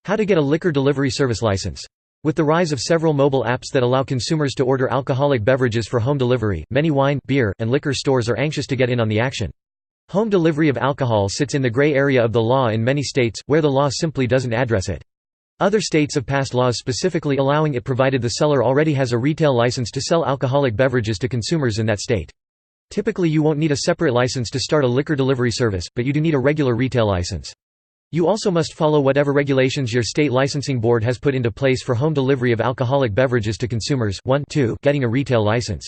How to get a liquor delivery service license. With the rise of several mobile apps that allow consumers to order alcoholic beverages for home delivery, many wine, beer, and liquor stores are anxious to get in on the action. Home delivery of alcohol sits in the gray area of the law in many states, where the law simply doesn't address it. Other states have passed laws specifically allowing it provided the seller already has a retail license to sell alcoholic beverages to consumers in that state. Typically you won't need a separate license to start a liquor delivery service, but you do need a regular retail license. You also must follow whatever regulations your state licensing board has put into place for home delivery of alcoholic beverages to consumers. 2. Getting a retail license.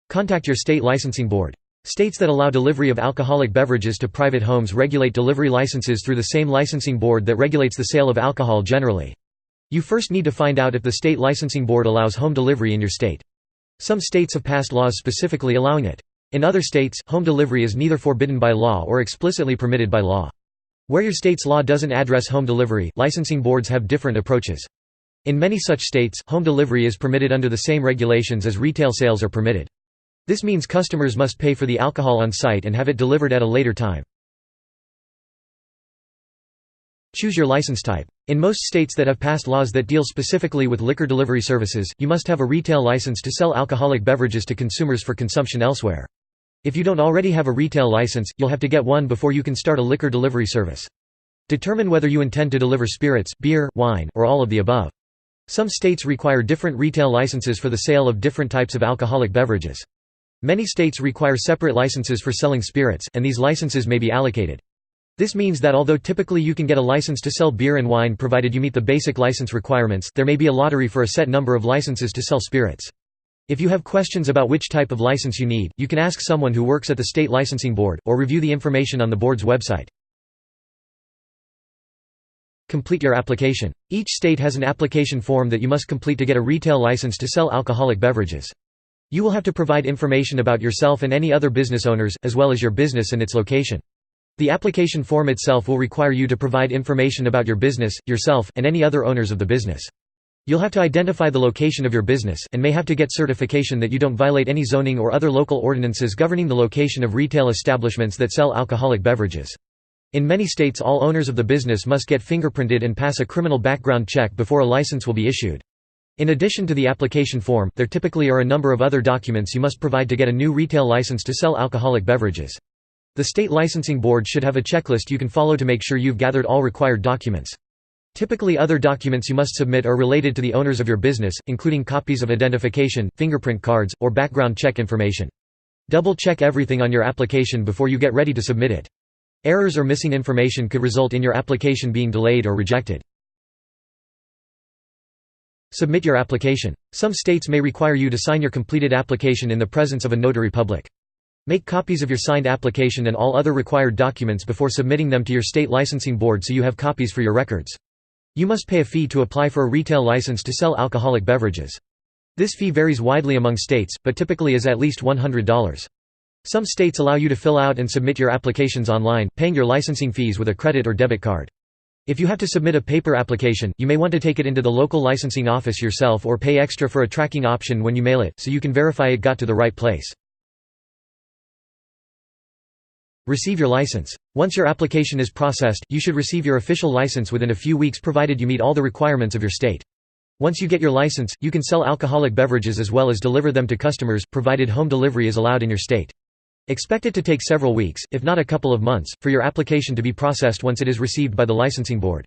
Contact your state licensing board. States that allow delivery of alcoholic beverages to private homes regulate delivery licenses through the same licensing board that regulates the sale of alcohol generally. You first need to find out if the state licensing board allows home delivery in your state. Some states have passed laws specifically allowing it. In other states, home delivery is neither forbidden by law or explicitly permitted by law. Where your state's law doesn't address home delivery, licensing boards have different approaches. In many such states, home delivery is permitted under the same regulations as retail sales are permitted. This means customers must pay for the alcohol on site and have it delivered at a later time. Choose your license type. In most states that have passed laws that deal specifically with liquor delivery services, you must have a retail license to sell alcoholic beverages to consumers for consumption elsewhere. If you don't already have a retail license, you'll have to get one before you can start a liquor delivery service. Determine whether you intend to deliver spirits, beer, wine, or all of the above. Some states require different retail licenses for the sale of different types of alcoholic beverages. Many states require separate licenses for selling spirits, and these licenses may be allocated. This means that although typically you can get a license to sell beer and wine provided you meet the basic license requirements, there may be a lottery for a set number of licenses to sell spirits. If you have questions about which type of license you need, you can ask someone who works at the state licensing board, or review the information on the board's website. Complete your application. Each state has an application form that you must complete to get a retail license to sell alcoholic beverages. You will have to provide information about yourself and any other business owners, as well as your business and its location. The application form itself will require you to provide information about your business, yourself, and any other owners of the business. You'll have to identify the location of your business, and may have to get certification that you don't violate any zoning or other local ordinances governing the location of retail establishments that sell alcoholic beverages. In many states, all owners of the business must get fingerprinted and pass a criminal background check before a license will be issued. In addition to the application form, there typically are a number of other documents you must provide to get a new retail license to sell alcoholic beverages. The state licensing board should have a checklist you can follow to make sure you've gathered all required documents. Typically, other documents you must submit are related to the owners of your business, including copies of identification, fingerprint cards, or background check information. Double-check everything on your application before you get ready to submit it. Errors or missing information could result in your application being delayed or rejected. Submit your application. Some states may require you to sign your completed application in the presence of a notary public. Make copies of your signed application and all other required documents before submitting them to your state licensing board so you have copies for your records. You must pay a fee to apply for a retail license to sell alcoholic beverages. This fee varies widely among states, but typically is at least $100. Some states allow you to fill out and submit your applications online, paying your licensing fees with a credit or debit card. If you have to submit a paper application, you may want to take it into the local licensing office yourself or pay extra for a tracking option when you mail it, so you can verify it got to the right place. Receive your license. Once your application is processed, you should receive your official license within a few weeks provided you meet all the requirements of your state. Once you get your license, you can sell alcoholic beverages as well as deliver them to customers, provided home delivery is allowed in your state. Expect it to take several weeks, if not a couple of months, for your application to be processed once it is received by the licensing board.